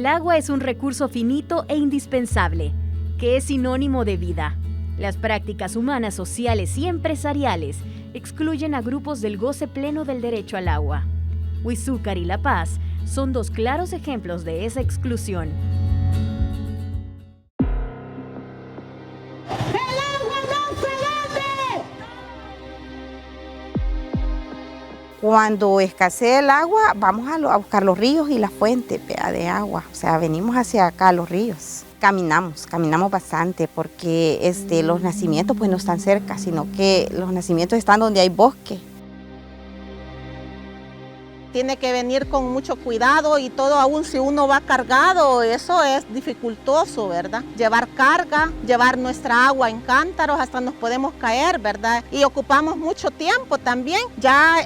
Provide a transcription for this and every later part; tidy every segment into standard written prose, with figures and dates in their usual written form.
El agua es un recurso finito e indispensable, que es sinónimo de vida. Las prácticas humanas, sociales y empresariales excluyen a grupos del goce pleno del derecho al agua. Huizúcar y La Paz son dos claros ejemplos de esa exclusión. Cuando escasea el agua, vamos a buscar los ríos y las fuentes de agua. O sea, venimos hacia acá, los ríos. Caminamos bastante porque los nacimientos pues no están cerca, sino que los nacimientos están donde hay bosque. Tiene que venir con mucho cuidado y todo, aún si uno va cargado, eso es dificultoso, ¿verdad? Llevar carga, llevar nuestra agua en cántaros, hasta nos podemos caer, ¿verdad? Y ocupamos mucho tiempo también. Ya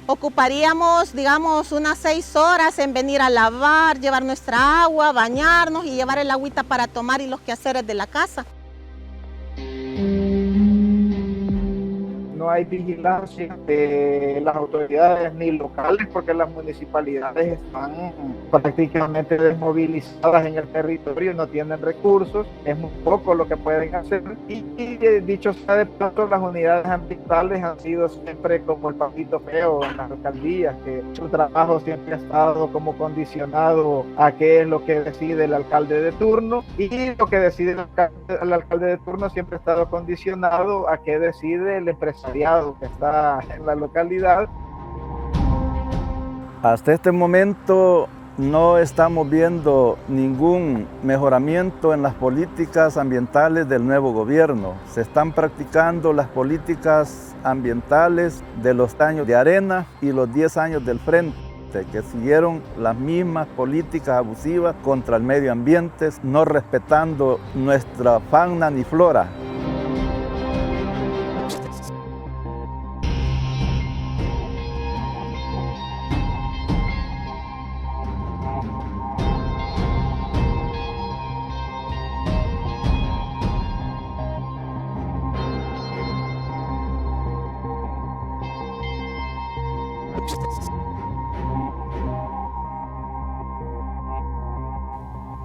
ocuparíamos, digamos, unas 6 horas en venir a lavar, llevar nuestra agua, bañarnos y llevar el agüita para tomar y los quehaceres de la casa. No hay vigilancia de las autoridades ni locales porque las municipalidades están prácticamente desmovilizadas en el territorio, no tienen recursos, es muy poco lo que pueden hacer y dicho sea de paso, las unidades ambientales han sido siempre como el papito feo en las alcaldías, que su trabajo siempre ha estado como condicionado a qué es lo que decide el alcalde de turno y lo que decide el alcalde de turno siempre ha estado condicionado a qué decide el empresario que está en la localidad. Hasta este momento no estamos viendo ningún mejoramiento en las políticas ambientales del nuevo gobierno. Se están practicando las políticas ambientales de los años de Arena y los 10 años del Frente, que siguieron las mismas políticas abusivas contra el medio ambiente, no respetando nuestra fauna ni flora.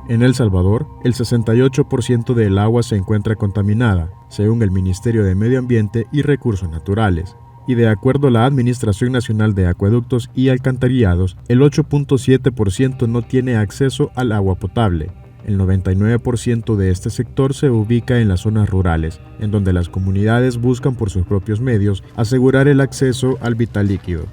En El Salvador, el 68% del agua se encuentra contaminada, según el Ministerio de Medio Ambiente y Recursos Naturales. Y de acuerdo a la Administración Nacional de Acueductos y Alcantarillados, el 8.7% no tiene acceso al agua potable. El 99% de este sector se ubica en las zonas rurales, en donde las comunidades buscan por sus propios medios asegurar el acceso al vital líquido.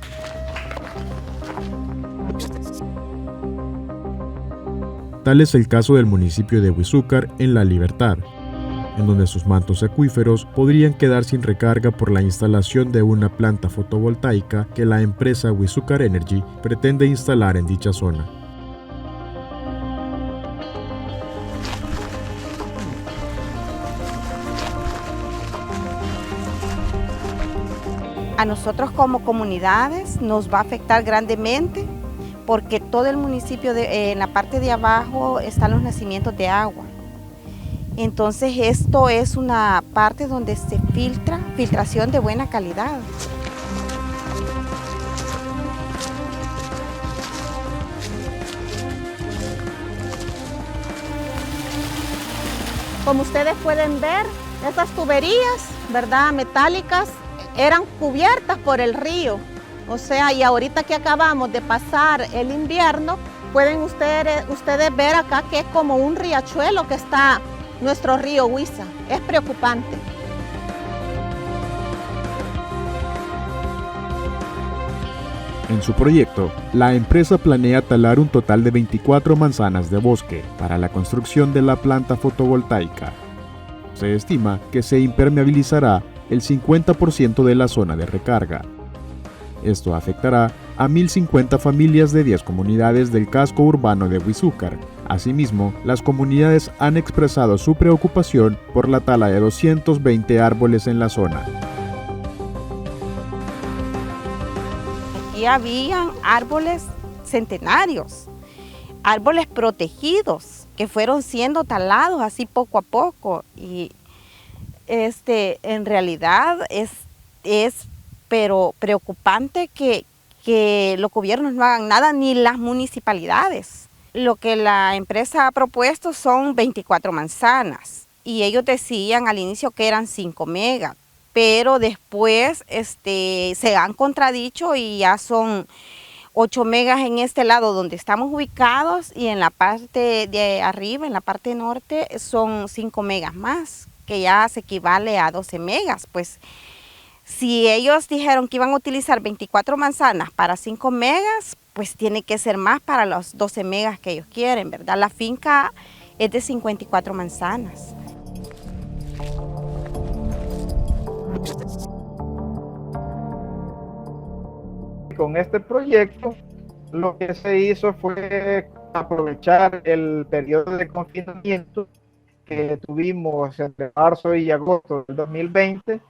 Tal es el caso del municipio de Huizúcar en La Libertad, en donde sus mantos acuíferos podrían quedar sin recarga por la instalación de una planta fotovoltaica que la empresa Huizúcar Energy pretende instalar en dicha zona. A nosotros como comunidades nos va a afectar grandemente porque todo el municipio, en la parte de abajo están los nacimientos de agua. Entonces esto es una parte donde se filtración de buena calidad. Como ustedes pueden ver, estas tuberías, ¿verdad?, metálicas, eran cubiertas por el río. O sea, y ahorita que acabamos de pasar el invierno, pueden ustedes ver acá que es como un riachuelo que está nuestro río Huiza. Es preocupante. En su proyecto, la empresa planea talar un total de 24 manzanas de bosque para la construcción de la planta fotovoltaica. Se estima que se impermeabilizará el 50% de la zona de recarga. Esto afectará a 1.050 familias de 10 comunidades del casco urbano de Huizúcar. Asimismo, las comunidades han expresado su preocupación por la tala de 220 árboles en la zona. Aquí habían árboles centenarios, árboles protegidos que fueron siendo talados así poco a poco y en realidad es pero preocupante que los gobiernos no hagan nada, ni las municipalidades. Lo que la empresa ha propuesto son 24 manzanas y ellos decían al inicio que eran 5 megas, pero después se han contradicho y ya son 8 megas en este lado donde estamos ubicados y en la parte de arriba, en la parte norte, son 5 megas más, que ya se equivale a 12 megas. Pues si ellos dijeron que iban a utilizar 24 manzanas para 5 megas, pues tiene que ser más para los 12 megas que ellos quieren, ¿verdad? La finca es de 54 manzanas. Con este proyecto, lo que se hizo fue aprovechar el periodo de confinamiento que tuvimos entre marzo y agosto del 2020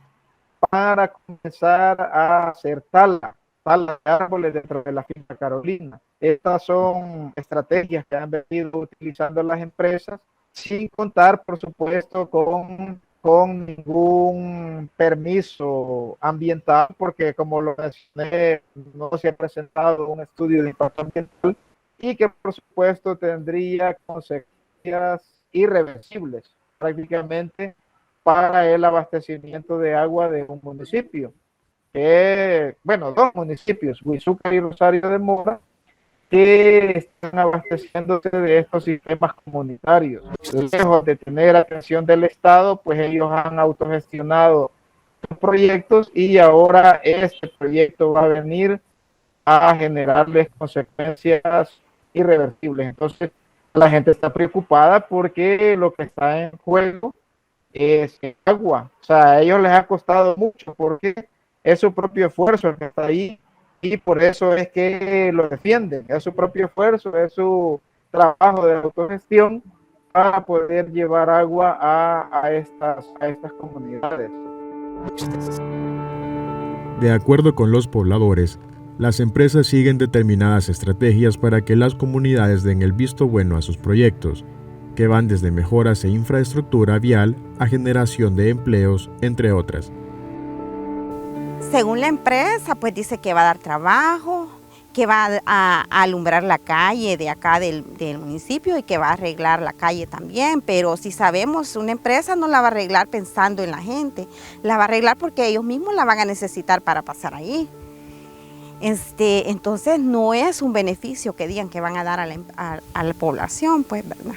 para comenzar a hacer tala de árboles dentro de la finca Carolina. Estas son estrategias que han venido utilizando las empresas sin contar, por supuesto, con ningún permiso ambiental, porque como lo mencioné, no se ha presentado un estudio de impacto ambiental y que por supuesto tendría consecuencias irreversibles prácticamente para el abastecimiento de agua de un municipio. Bueno, 2 municipios, Huizúcar y Rosario de Mora, que están abasteciéndose de estos sistemas comunitarios. Lejos de tener atención del Estado, pues ellos han autogestionado sus proyectos y ahora este proyecto va a venir a generarles consecuencias irreversibles. Entonces, la gente está preocupada porque lo que está en juego es agua. O sea, a ellos les ha costado mucho porque es su propio esfuerzo el que está ahí y por eso es que lo defienden. Es su propio esfuerzo, es su trabajo de autogestión para poder llevar agua a estas comunidades. De acuerdo con los pobladores, las empresas siguen determinadas estrategias para que las comunidades den el visto bueno a sus proyectos, que van desde mejoras e infraestructura vial a generación de empleos, entre otras. Según la empresa, pues dice que va a dar trabajo, que va a alumbrar la calle de acá del municipio y que va a arreglar la calle también, pero si sabemos, una empresa no la va a arreglar pensando en la gente, la va a arreglar porque ellos mismos la van a necesitar para pasar ahí. Entonces no es un beneficio que digan que van a dar a la población, pues, ¿verdad?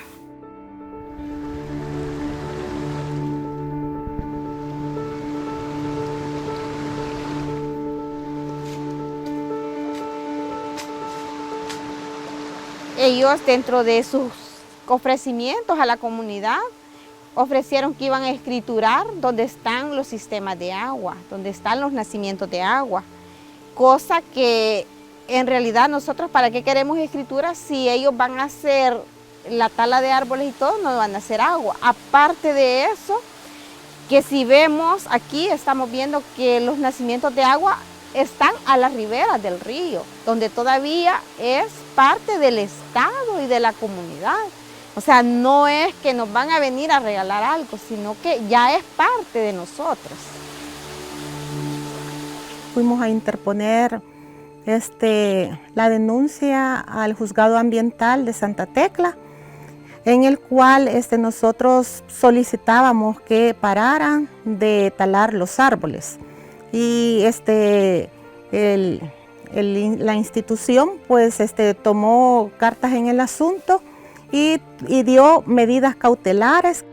Ellos, dentro de sus ofrecimientos a la comunidad, ofrecieron que iban a escriturar dónde están los sistemas de agua, dónde están los nacimientos de agua, cosa que en realidad nosotros, ¿para qué queremos escrituras si ellos van a hacer la tala de árboles y todo, no van a hacer agua? Aparte de eso, que si vemos aquí, estamos viendo que los nacimientos de agua están a las riberas del río, donde todavía es parte del Estado y de la comunidad. O sea, no es que nos van a venir a regalar algo, sino que ya es parte de nosotros. Fuimos a interponer la denuncia al Juzgado Ambiental de Santa Tecla, en el cual nosotros solicitábamos que pararan de talar los árboles. Y la institución pues tomó cartas en el asunto y dio medidas cautelares.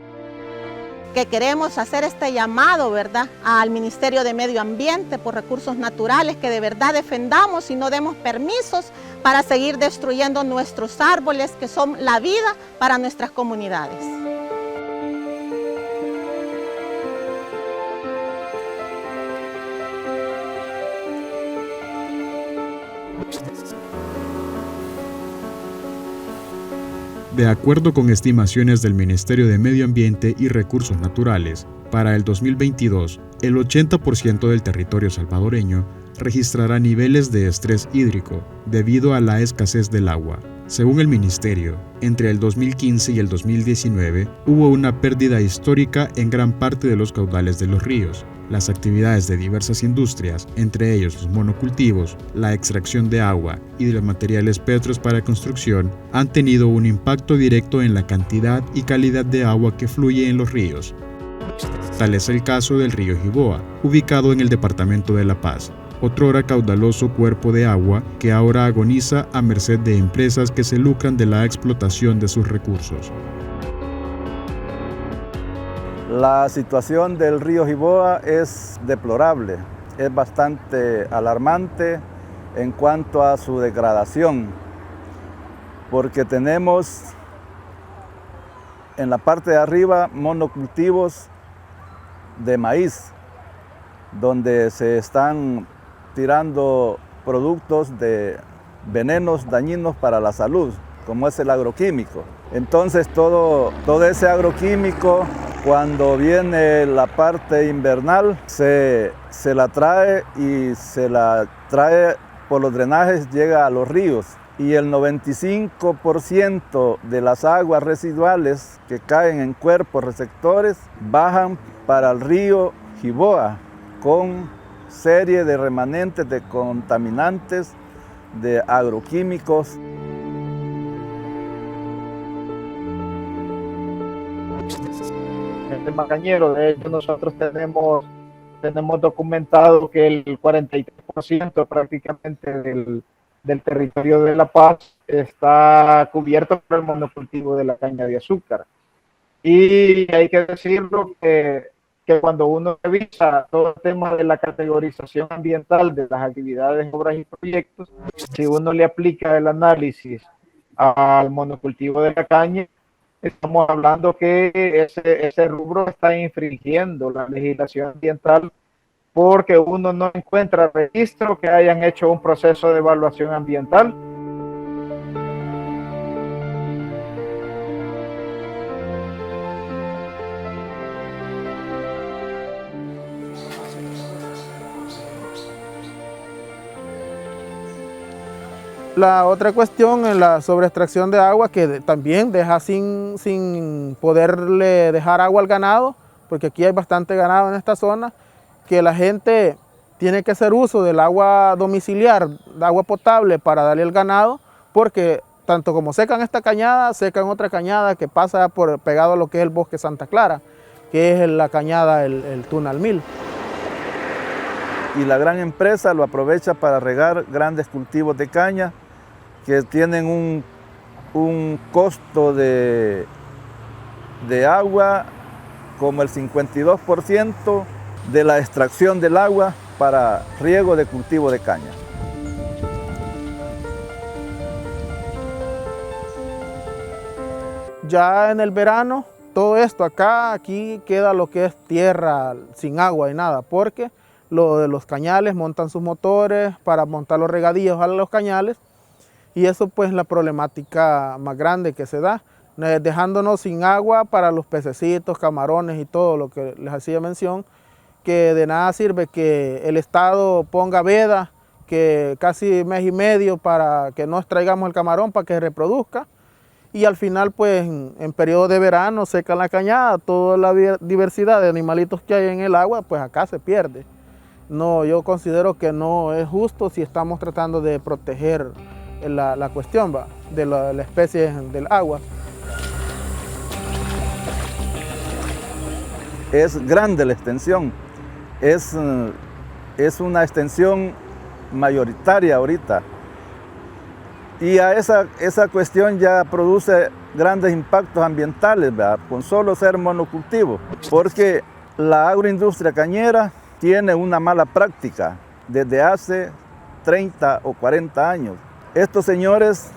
Que queremos hacer este llamado, ¿verdad?, al Ministerio de Medio Ambiente por Recursos Naturales, que de verdad defendamos y no demos permisos para seguir destruyendo nuestros árboles, que son la vida para nuestras comunidades. De acuerdo con estimaciones del Ministerio de Medio Ambiente y Recursos Naturales, para el 2022, el 80% del territorio salvadoreño registrará niveles de estrés hídrico debido a la escasez del agua. Según el Ministerio, entre el 2015 y el 2019 hubo una pérdida histórica en gran parte de los caudales de los ríos, Las actividades de diversas industrias, entre ellos los monocultivos, la extracción de agua y de los materiales petros para construcción, han tenido un impacto directo en la cantidad y calidad de agua que fluye en los ríos. Tal es el caso del río Jiboa, ubicado en el departamento de La Paz, otrora caudaloso cuerpo de agua que ahora agoniza a merced de empresas que se lucran de la explotación de sus recursos. La situación del río Jiboa es deplorable, es bastante alarmante en cuanto a su degradación, porque tenemos en la parte de arriba monocultivos de maíz, donde se están tirando productos de venenos dañinos para la salud, como es el agroquímico. Entonces todo ese agroquímico, cuando viene la parte invernal, se la trae y se la trae por los drenajes, llega a los ríos. Y el 95% de las aguas residuales que caen en cuerpos receptores bajan para el río Jiboa con serie de remanentes de contaminantes, de agroquímicos. En el Macañero, de hecho, nosotros tenemos documentado que el 43% prácticamente del territorio de La Paz está cubierto por el monocultivo de la caña de azúcar. Y hay que decirlo que cuando uno revisa todo el tema de la categorización ambiental de las actividades, obras y proyectos, si uno le aplica el análisis al monocultivo de la caña, estamos hablando que ese rubro está infringiendo la legislación ambiental porque uno no encuentra registro que hayan hecho un proceso de evaluación ambiental. La otra cuestión es la sobreextracción de agua, que también deja sin poderle dejar agua al ganado, porque aquí hay bastante ganado en esta zona, que la gente tiene que hacer uso del agua domiciliar, de agua potable para darle al ganado, porque tanto como secan esta cañada, secan otra cañada que pasa pegado a lo que es el bosque Santa Clara, que es la cañada el Tunal 1000. Y la gran empresa lo aprovecha para regar grandes cultivos de caña que tienen un costo de agua como el 52% de la extracción del agua para riego de cultivo de caña. Ya en el verano, todo esto aquí queda lo que es tierra sin agua y nada, porque lo de los cañales montan sus motores para montar los regadíos a los cañales, y eso pues es la problemática más grande que se da, dejándonos sin agua para los pececitos, camarones y todo lo que les hacía mención, que de nada sirve que el Estado ponga veda, que casi mes y medio para que no extraigamos el camarón para que se reproduzca, y al final pues en periodo de verano seca la cañada, toda la diversidad de animalitos que hay en el agua pues acá se pierde. No, yo considero que no es justo si estamos tratando de proteger la cuestión de la especie del agua. Es grande la extensión, es una extensión mayoritaria ahorita. Y a esa cuestión ya produce grandes impactos ambientales, ¿verdad? Con solo ser monocultivo, porque la agroindustria cañera tiene una mala práctica desde hace 30 o 40 años. Estos señores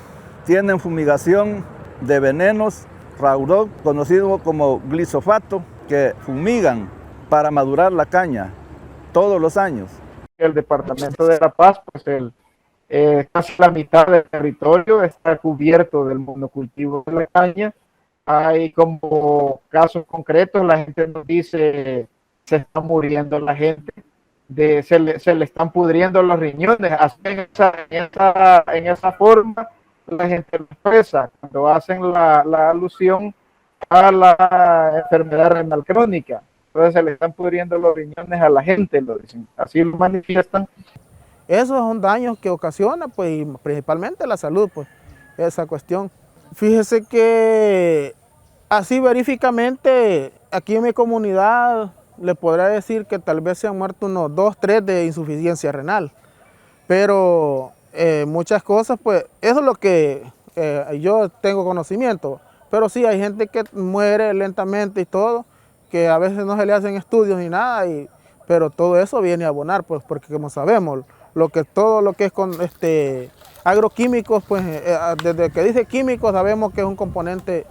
tienen fumigación de venenos Roundup, conocido como glifosato, que fumigan para madurar la caña todos los años. El departamento de La Paz, pues casi la mitad del territorio está cubierto del monocultivo de la caña. Hay como casos concretos, la gente nos dice se está muriendo la gente, se le están pudriendo los riñones, así en esa forma la gente lo expresa cuando hacen la alusión a la enfermedad renal crónica. entonces se le están pudriendo los riñones a la gente, lo dicen, así lo manifiestan. Esos son daños que ocasiona, pues, y principalmente la salud, pues, esa cuestión. Fíjese que así veríficamente, aquí en mi comunidad, le podría decir que tal vez se han muerto unos 2, 3 de insuficiencia renal, pero muchas cosas, pues, eso es lo que yo tengo conocimiento, pero sí hay gente que muere lentamente y todo, que a veces no se le hacen estudios ni nada, pero todo eso viene a abonar, pues, porque como sabemos, todo lo que es con agroquímicos, pues desde que dice químicos sabemos que es un componente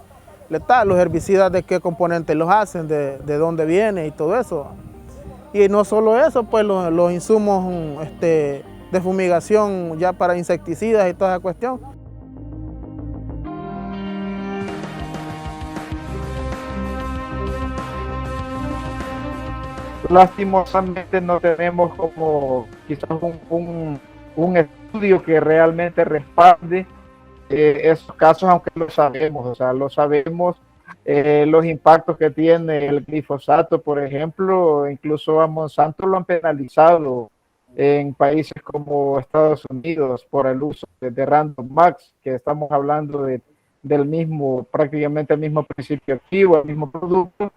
letal, los herbicidas de qué componentes los hacen, de dónde viene y todo eso. Y no solo eso, pues los insumos de fumigación ya para insecticidas y toda esa cuestión. Lastimosamente no tenemos como quizás un estudio que realmente respalde esos casos, aunque lo sabemos, o sea, lo sabemos, los impactos que tiene el glifosato, por ejemplo, incluso a Monsanto lo han penalizado en países como Estados Unidos por el uso de Random Max, que estamos hablando del mismo, prácticamente el mismo principio activo, el mismo producto,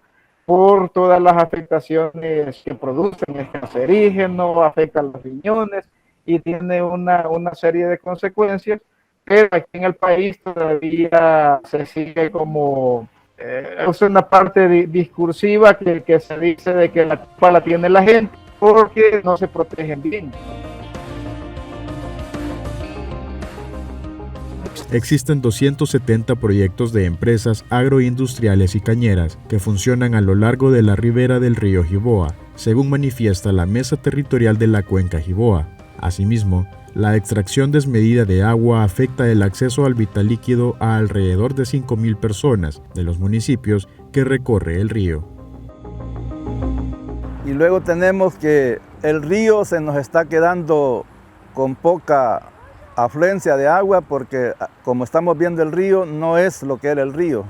por todas las afectaciones que producen, es cancerígeno, afecta a los riñones y tiene una serie de consecuencias, pero aquí en el país todavía se sigue como, es una parte discursiva que se dice de que la culpa la tiene la gente porque no se protegen bien. Existen 270 proyectos de empresas agroindustriales y cañeras que funcionan a lo largo de la ribera del río Jiboa, según manifiesta la Mesa Territorial de la Cuenca Jiboa. Asimismo, la extracción desmedida de agua afecta el acceso al vital líquido a alrededor de 5.000 personas de los municipios que recorre el río. Y luego tenemos que el río se nos está quedando con poca afluencia de agua porque, como estamos viendo, el río no es lo que era el río.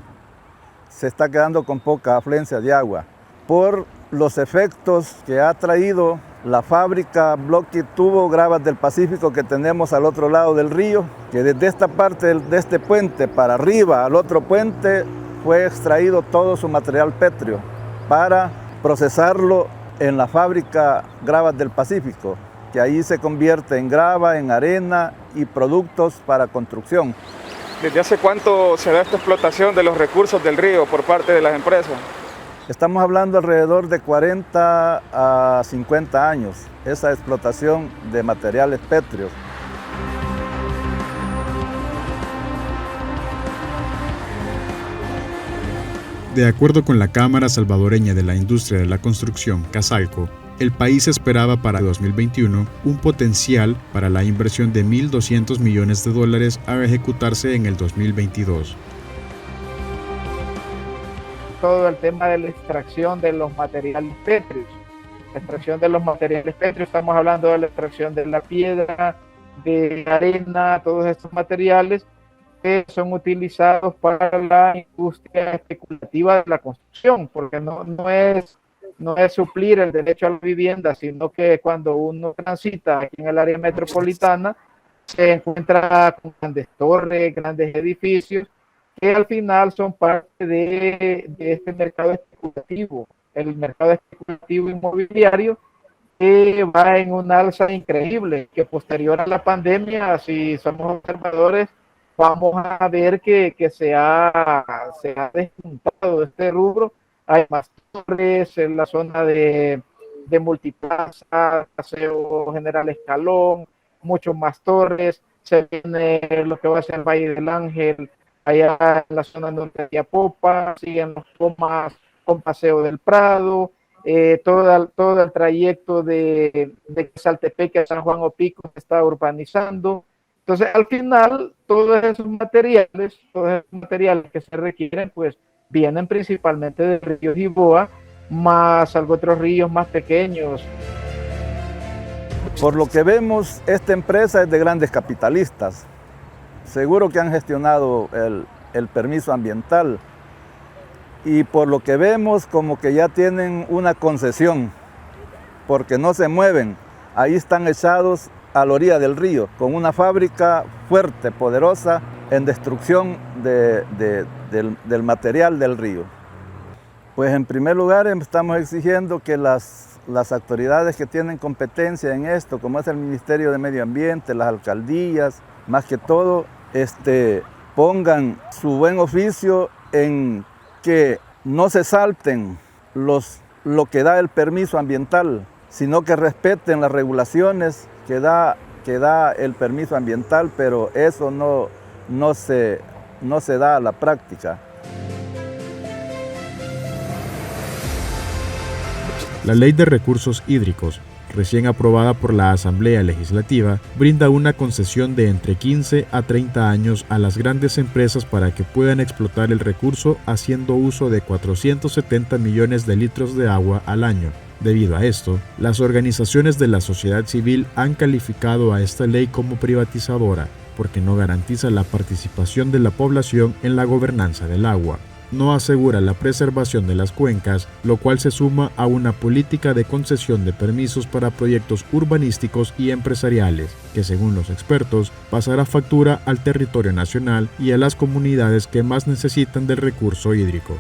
Se está quedando con poca afluencia de agua por los efectos que ha traído la fábrica Bloque Tubo Gravas del Pacífico que tenemos al otro lado del río, que desde esta parte de este puente para arriba al otro puente fue extraído todo su material pétreo para procesarlo en la fábrica Gravas del Pacífico, que ahí se convierte en grava, en arena y productos para construcción. ¿Desde hace cuánto se da esta explotación de los recursos del río por parte de las empresas? Estamos hablando alrededor de 40 a 50 años, esa explotación de materiales pétreos. De acuerdo con la Cámara Salvadoreña de la Industria de la Construcción, Casalco, el país esperaba para 2021 un potencial para la inversión de $1.200 millones a ejecutarse en el 2022. Todo el tema de la extracción de los materiales pétreos. La extracción de los materiales pétreos, estamos hablando de la extracción de la piedra, de la arena, todos estos materiales que son utilizados para la industria especulativa de la construcción, porque no es suplir el derecho a la vivienda, sino que cuando uno transita aquí en el área metropolitana, se encuentra con grandes torres, grandes edificios, que al final son parte de este mercado especulativo, el mercado especulativo inmobiliario, que va en un alza increíble, que posterior a la pandemia, si somos observadores, vamos a ver que se ha despuntado este rubro. Hay más torres en la zona de Multiplaza, Paseo General Escalón, mucho más torres. Se viene lo que va a ser el Valle del Ángel, allá en la zona norte de Apopa, siguen los comas con Paseo del Prado, todo el trayecto de Saltepeque a San Juan Opico se está urbanizando. Entonces, al final, todos esos materiales que se requieren, pues, vienen principalmente del río Jiboa, más algunos otros ríos más pequeños. Por lo que vemos, esta empresa es de grandes capitalistas. Seguro que han gestionado el permiso ambiental, y por lo que vemos como que ya tienen una concesión, porque no se mueven. Ahí están echados a la orilla del río, con una fábrica fuerte, poderosa, en destrucción del material del río. Pues en primer lugar estamos exigiendo que las autoridades que tienen competencia en esto, como es el Ministerio de Medio Ambiente, las alcaldías, más que todo, pongan su buen oficio en que no se salten lo que da el permiso ambiental, sino que respeten las regulaciones que da el permiso ambiental, pero eso no se da a la práctica. La Ley de Recursos Hídricos, recién aprobada por la Asamblea Legislativa, brinda una concesión de entre 15 a 30 años a las grandes empresas para que puedan explotar el recurso haciendo uso de 470 millones de litros de agua al año. Debido a esto, las organizaciones de la sociedad civil han calificado a esta ley como privatizadora, porque no garantiza la participación de la población en la gobernanza del agua. No asegura la preservación de las cuencas, lo cual se suma a una política de concesión de permisos para proyectos urbanísticos y empresariales, que según los expertos, pasará factura al territorio nacional y a las comunidades que más necesitan del recurso hídrico.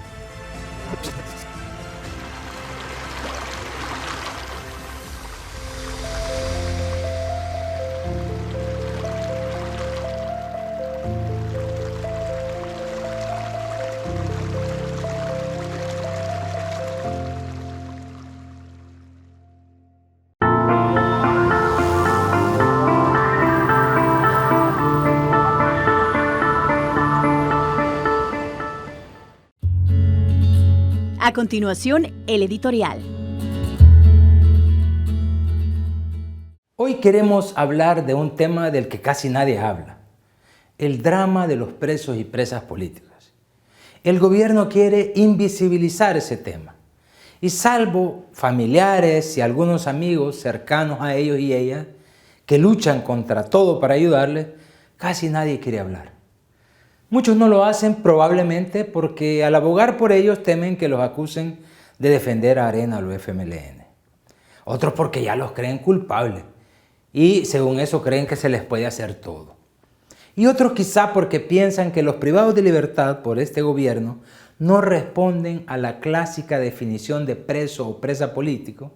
A continuación, el editorial. Hoy queremos hablar de un tema del que casi nadie habla: el drama de los presos y presas políticas. El gobierno quiere invisibilizar ese tema y, salvo familiares y algunos amigos cercanos a ellos y ellas que luchan contra todo para ayudarles, casi nadie quiere hablar. Muchos no lo hacen probablemente porque al abogar por ellos temen que los acusen de defender a Arena o al FMLN. Otros porque ya los creen culpables y según eso creen que se les puede hacer todo. Y otros quizá porque piensan que los privados de libertad por este gobierno no responden a la clásica definición de preso o presa político,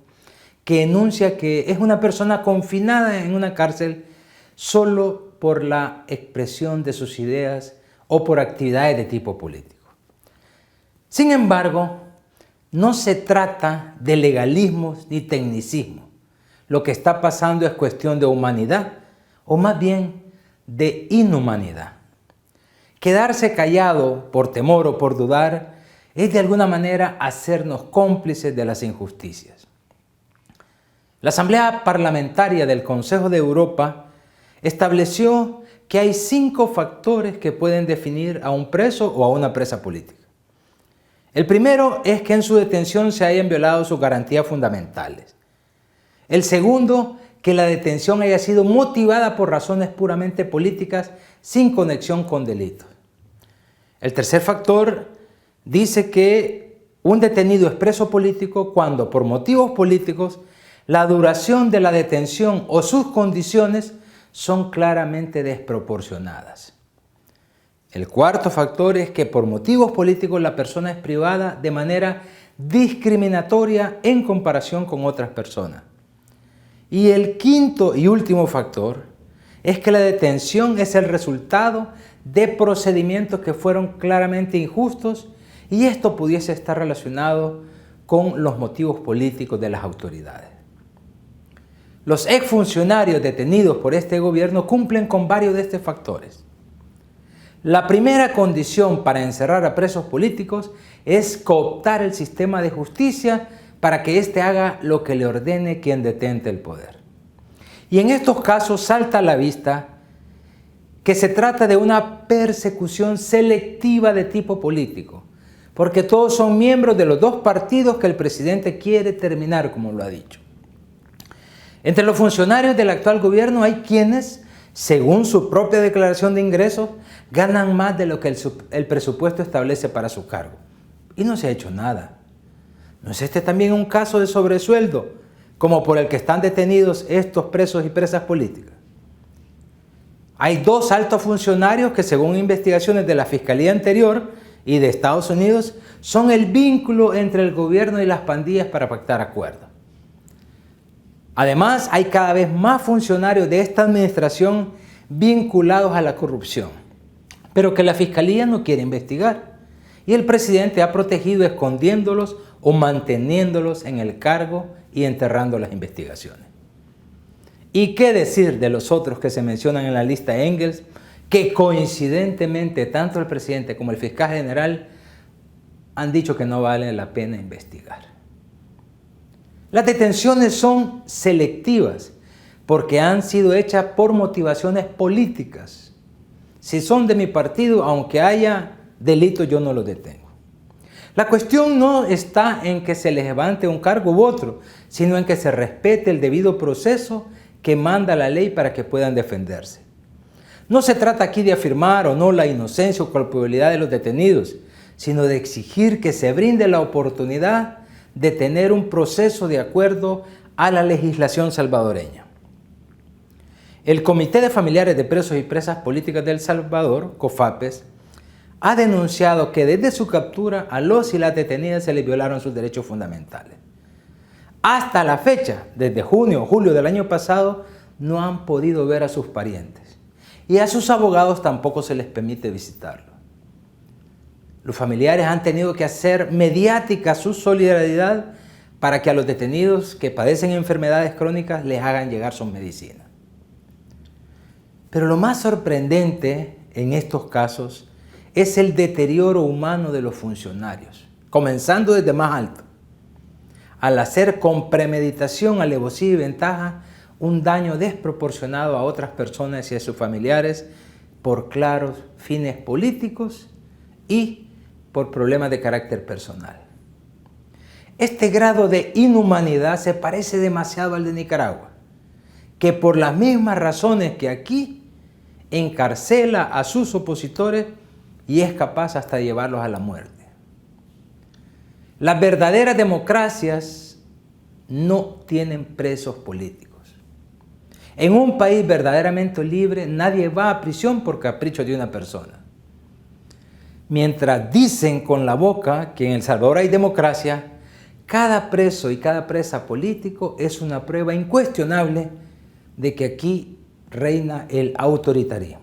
que enuncia que es una persona confinada en una cárcel solo por la expresión de sus ideas o por actividades de tipo político. Sin embargo, no se trata de legalismos ni tecnicismo. Lo que está pasando es cuestión de humanidad, o más bien de inhumanidad. Quedarse callado por temor o por dudar es de alguna manera hacernos cómplices de las injusticias. La Asamblea Parlamentaria del Consejo de Europa estableció que hay 5 factores que pueden definir a un preso o a una presa política. El primero es que en su detención se hayan violado sus garantías fundamentales. El segundo, que la detención haya sido motivada por razones puramente políticas sin conexión con delitos. El tercer factor dice que un detenido es preso político cuando, por motivos políticos, la duración de la detención o sus condiciones son claramente desproporcionadas. El cuarto factor es que por motivos políticos la persona es privada de manera discriminatoria en comparación con otras personas. Y el quinto y último factor es que la detención es el resultado de procedimientos que fueron claramente injustos y esto pudiese estar relacionado con los motivos políticos de las autoridades. Los exfuncionarios detenidos por este gobierno cumplen con varios de estos factores. La primera condición para encerrar a presos políticos es cooptar el sistema de justicia para que éste haga lo que le ordene quien detente el poder. Y en estos casos salta a la vista que se trata de una persecución selectiva de tipo político, porque todos son miembros de los 2 partidos que el presidente quiere terminar, como lo ha dicho. Entre los funcionarios del actual gobierno hay quienes, según su propia declaración de ingresos, ganan más de lo que el presupuesto establece para su cargo. y no se ha hecho nada. ¿No es este también un caso de sobresueldo, como por el que están detenidos estos presos y presas políticas? Hay 2 altos funcionarios que, según investigaciones de la Fiscalía anterior y de Estados Unidos, son el vínculo entre el gobierno y las pandillas para pactar acuerdos. Además, hay cada vez más funcionarios de esta administración vinculados a la corrupción, pero que la Fiscalía no quiere investigar. Y el presidente ha protegido escondiéndolos o manteniéndolos en el cargo y enterrando las investigaciones. ¿Y qué decir de los otros que se mencionan en la lista Engels, que coincidentemente tanto el presidente como el fiscal general han dicho que no vale la pena investigar? Las detenciones son selectivas porque han sido hechas por motivaciones políticas. Si son de mi partido, aunque haya delitos, yo no los detengo. La cuestión no está en que se les levante un cargo u otro, sino en que se respete el debido proceso que manda la ley para que puedan defenderse. No se trata aquí de afirmar o no la inocencia o culpabilidad de los detenidos, sino de exigir que se brinde la oportunidad de tener un proceso de acuerdo a la legislación salvadoreña. El Comité de Familiares de Presos y Presas Políticas de El Salvador, COFAPES, ha denunciado que desde su captura a los y las detenidas se les violaron sus derechos fundamentales. Hasta la fecha, desde junio o julio del año pasado, no han podido ver a sus parientes y a sus abogados tampoco se les permite visitarlos. Los familiares han tenido que hacer mediática su solidaridad para que a los detenidos que padecen enfermedades crónicas les hagan llegar sus medicinas. Pero lo más sorprendente en estos casos es el deterioro humano de los funcionarios, comenzando desde más alto, al hacer con premeditación, alevosía y ventaja un daño desproporcionado a otras personas y a sus familiares por claros fines políticos y por problemas de carácter personal. Este grado de inhumanidad se parece demasiado al de Nicaragua, que por las mismas razones que aquí encarcela a sus opositores y es capaz hasta de llevarlos a la muerte. Las verdaderas democracias no tienen presos políticos. En un país verdaderamente libre, nadie va a prisión por capricho de una persona. Mientras dicen con la boca que en El Salvador hay democracia, cada preso y cada presa político es una prueba incuestionable de que aquí reina el autoritarismo.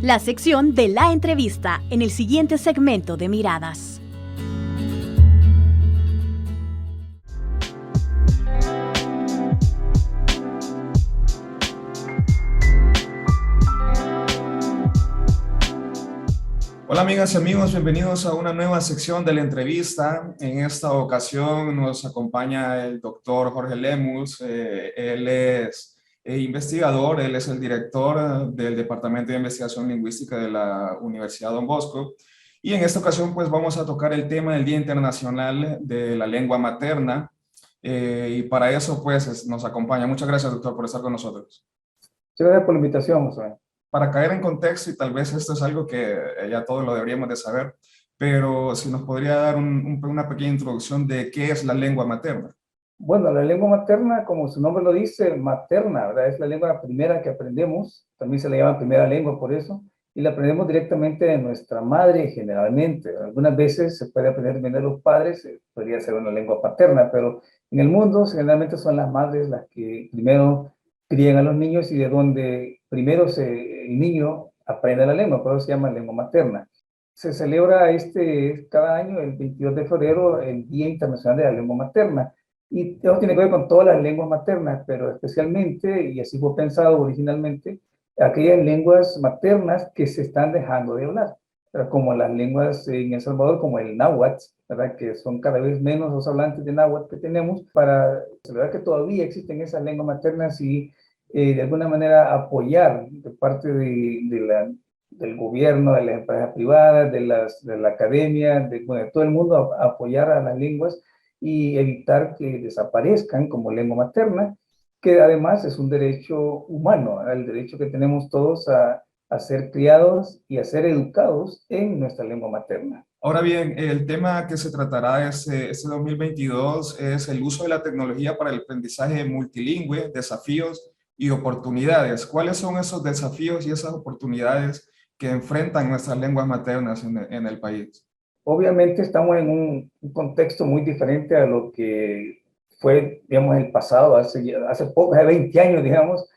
La sección de la entrevista en el siguiente segmento de Miradas. Hola amigas y amigos, bienvenidos a una nueva sección de la entrevista. En esta ocasión nos acompaña el doctor Jorge Lemus. Él es investigador, él es el director del Departamento de Investigación Lingüística de la Universidad Don Bosco. Y en esta ocasión pues vamos a tocar el tema del Día Internacional de la Lengua Materna. Y para eso pues nos acompaña. Muchas gracias, doctor, por estar con nosotros. Muchas gracias por la invitación, José. Para caer en contexto, y tal vez esto es algo que ya todos lo deberíamos de saber, pero si nos podría dar una pequeña introducción de qué es la lengua materna. Bueno, la lengua materna, como su nombre lo dice, materna, ¿verdad? Es la lengua primera que aprendemos, también se le llama primera lengua por eso, y la aprendemos directamente de nuestra madre generalmente. Algunas veces se puede aprender también de los padres, podría ser una lengua paterna, pero en el mundo generalmente son las madres las que primero crían a los niños y de donde primero el niño aprende la lengua, por eso se llama lengua materna. Se celebra cada año, el 22 de febrero, el Día Internacional de la Lengua Materna. Y eso tiene que ver con todas las lenguas maternas, pero especialmente, y así fue pensado originalmente, aquellas lenguas maternas que se están dejando de hablar, como las lenguas en El Salvador, como el náhuatl, ¿verdad? Que son cada vez menos los hablantes de náhuatl que tenemos, para celebrar que todavía existen esas lenguas maternas y de alguna manera apoyar de parte de del gobierno, de las empresas privadas, de la academia, bueno, de todo el mundo a apoyar a las lenguas y evitar que desaparezcan como lengua materna, que además es un derecho humano, el derecho que tenemos todos a ser criados y a ser educados en nuestra lengua materna. Ahora bien, el tema que se tratará este 2022 es el uso de la tecnología para el aprendizaje multilingüe, desafíos y oportunidades. ¿Cuáles son esos desafíos y esas oportunidades que enfrentan nuestras lenguas maternas en el país? Obviamente estamos en un contexto muy diferente a lo que fue, digamos, el pasado, hace poco, hace 20 años, digamos.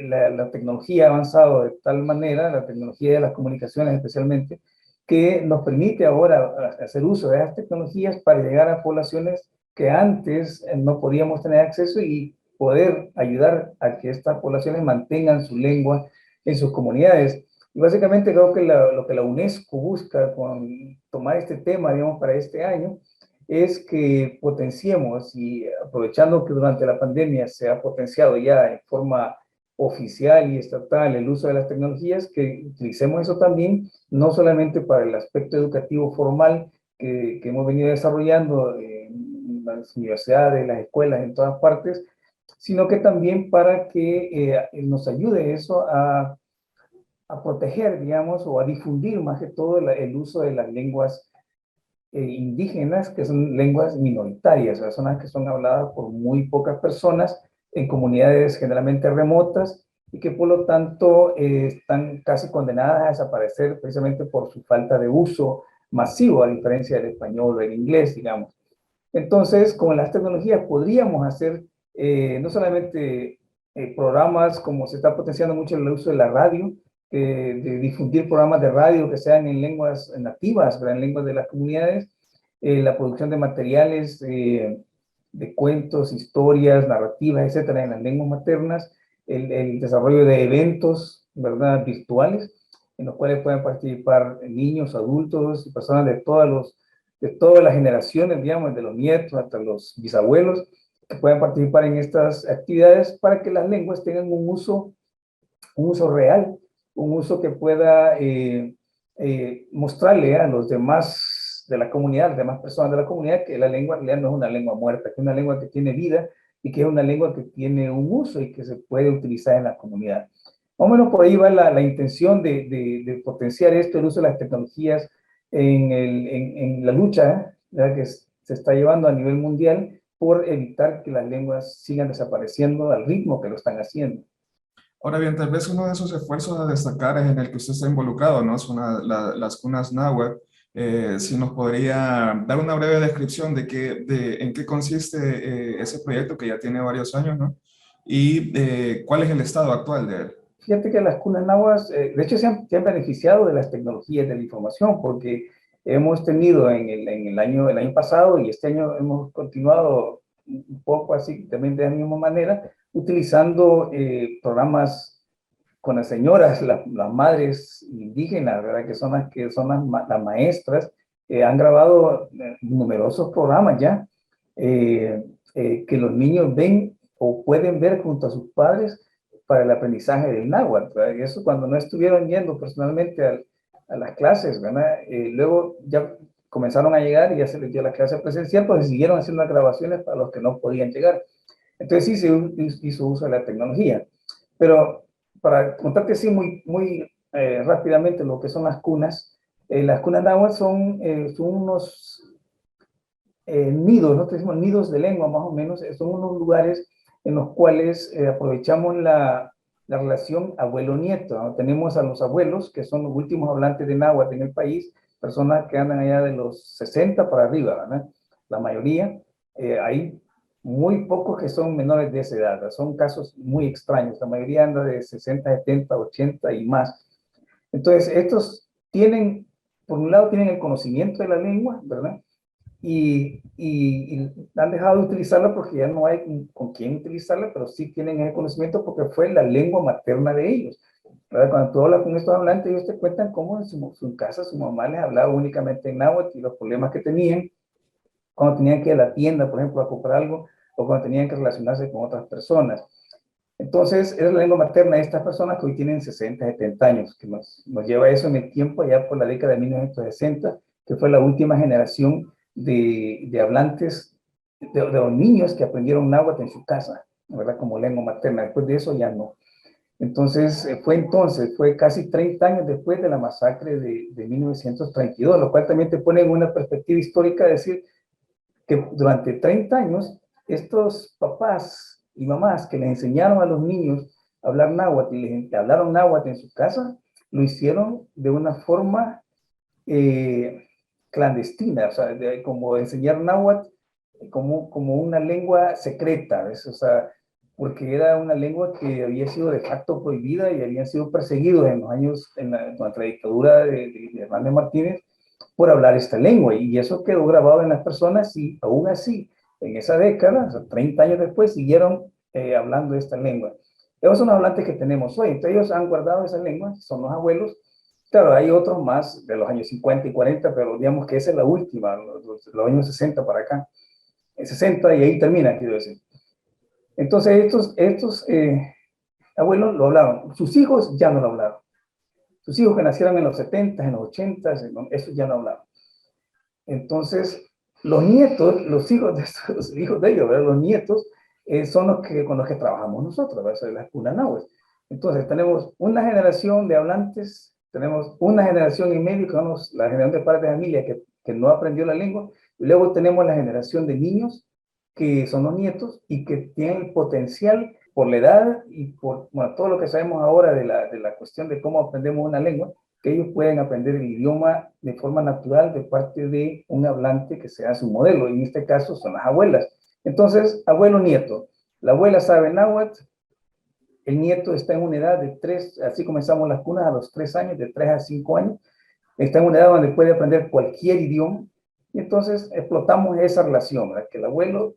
La tecnología ha avanzado de tal manera, la tecnología de las comunicaciones especialmente, que nos permite ahora hacer uso de esas tecnologías para llegar a poblaciones que antes no podíamos tener acceso y poder ayudar a que estas poblaciones mantengan su lengua en sus comunidades. Y básicamente creo que lo que la UNESCO busca con tomar este tema, digamos, para este año, es que potenciemos, y aprovechando que durante la pandemia se ha potenciado ya en forma oficial y estatal el uso de las tecnologías, que utilicemos eso también, no solamente para el aspecto educativo formal que hemos venido desarrollando en las universidades, las escuelas, en todas partes, sino que también para que nos ayude eso a proteger, digamos, o a difundir más que todo el uso de las lenguas indígenas, que son lenguas minoritarias, o sea, son las que son habladas por muy pocas personas en comunidades generalmente remotas y que por lo tanto están casi condenadas a desaparecer precisamente por su falta de uso masivo, a diferencia del español o del inglés, digamos. Entonces, con las tecnologías podríamos hacer no solamente programas como se está potenciando mucho el uso de la radio, de difundir programas de radio que sean en lenguas nativas, en lenguas de las comunidades, la producción de materiales, de cuentos, historias, narrativas, etcétera, en las lenguas maternas, el desarrollo de eventos, ¿verdad?, virtuales, en los cuales pueden participar niños, adultos y personas de todas las generaciones, digamos, de los nietos hasta los bisabuelos, que puedan participar en estas actividades para que las lenguas tengan un uso real, un uso que pueda mostrarle a los demás de la comunidad, a las demás personas de la comunidad, que la lengua en realidad no es una lengua muerta, que es una lengua que tiene vida y que es una lengua que tiene un uso y que se puede utilizar en la comunidad. Más o menos por ahí va la intención de potenciar esto, el uso de las tecnologías en la lucha que se está llevando a nivel mundial por evitar que las lenguas sigan desapareciendo al ritmo que lo están haciendo. Ahora bien, tal vez uno de esos esfuerzos a destacar es en el que usted está involucrado, ¿no? Son las cunas náhuatl. Si nos podría dar una breve descripción en qué consiste ese proyecto que ya tiene varios años, ¿no? Y cuál es el estado actual de él. Fíjate que las cunas náhuatl, de hecho, se han beneficiado de las tecnologías de la información, porque hemos tenido en el año pasado y este año hemos continuado un poco así, también de la misma manera, utilizando programas con las señoras, las madres indígenas, ¿verdad?, que son las maestras, han grabado numerosos programas ya, que los niños ven o pueden ver junto a sus padres para el aprendizaje del náhuatl, ¿verdad? Y eso cuando no estuvieron yendo personalmente a las clases, ¿verdad? Luego ya comenzaron a llegar y ya se les dio la clase presencial, pues siguieron haciendo las grabaciones para los que no podían llegar. Entonces sí se hizo uso de la tecnología. Pero para contarte así muy rápidamente lo que son las cunas náhuatl son unos nidos, ¿no? Decimos nidos de lengua más o menos, son unos lugares en los cuales aprovechamos la relación abuelo-nieto, ¿no? Tenemos a los abuelos, que son los últimos hablantes de náhuatl en el país, personas que andan allá de los 60 para arriba, ¿verdad? La mayoría, hay muy pocos que son menores de esa edad, son casos muy extraños, la mayoría anda de 60, 70, 80 y más. Entonces, estos tienen, por un lado, tienen el conocimiento de la lengua, ¿verdad? Y han dejado de utilizarla porque ya no hay con quién utilizarla, pero sí tienen ese conocimiento porque fue la lengua materna de ellos, ¿verdad? Cuando tú hablas con estos hablantes, ellos te cuentan cómo en su casa su mamá les hablaba únicamente en náhuatl y los problemas que tenían cuando tenían que ir a la tienda, por ejemplo, a comprar algo, o cuando tenían que relacionarse con otras personas. Entonces, es la lengua materna de estas personas que hoy tienen 60, 70 años, que nos lleva eso en el tiempo, ya por la década de 1960, que fue la última generación de hablantes, de los niños que aprendieron náhuatl en su casa, ¿verdad? Como lengua materna. Después de eso ya no. Entonces, fue casi 30 años después de la masacre de 1932, lo cual también te pone en una perspectiva histórica, de decir que durante 30 años, estos papás y mamás que les enseñaron a los niños a hablar náhuatl y les hablaron náhuatl en su casa, lo hicieron de una forma clandestina, o sea, como enseñar náhuatl como una lengua secreta, ¿ves? O sea, porque era una lengua que había sido de facto prohibida y habían sido perseguidos en los años, durante la dictadura de Hernández Martínez, por hablar esta lengua, y eso quedó grabado en las personas, y aún así, en esa década, o sea, 30 años después, siguieron hablando esta lengua. Esos son los hablantes que tenemos hoy. Entonces ellos han guardado esa lengua, son los abuelos. Claro, hay otros más de los años 50 y 40, pero digamos que esa es la última, los años 60 para acá. 60 y ahí termina, quiero decir. Entonces estos abuelos lo hablaban, sus hijos ya no lo hablaban. Sus hijos que nacieron en los 70, en los 80, esos ya no hablaban. Entonces, los nietos, los hijos de estos, hijos de ellos, ¿verdad? Los nietos, son con los que trabajamos nosotros, ¿verdad? Eso es la escuela náhuatl. Entonces, tenemos una generación de hablantes, tenemos una generación y medio, que somos la generación de padres de familia que no aprendió la lengua, y luego tenemos la generación de niños, que son los nietos, y que tienen el potencial por la edad y por todo lo que sabemos ahora de la cuestión de cómo aprendemos una lengua, que ellos pueden aprender el idioma de forma natural de parte de un hablante que sea su modelo, y en este caso son las abuelas. Entonces, abuelo-nieto, la abuela sabe náhuatl, el nieto está en una edad de 3, así comenzamos las cunas a los 3 años, de 3 a 5 años, está en una edad donde puede aprender cualquier idioma, y entonces explotamos esa relación, ¿verdad? Que el abuelo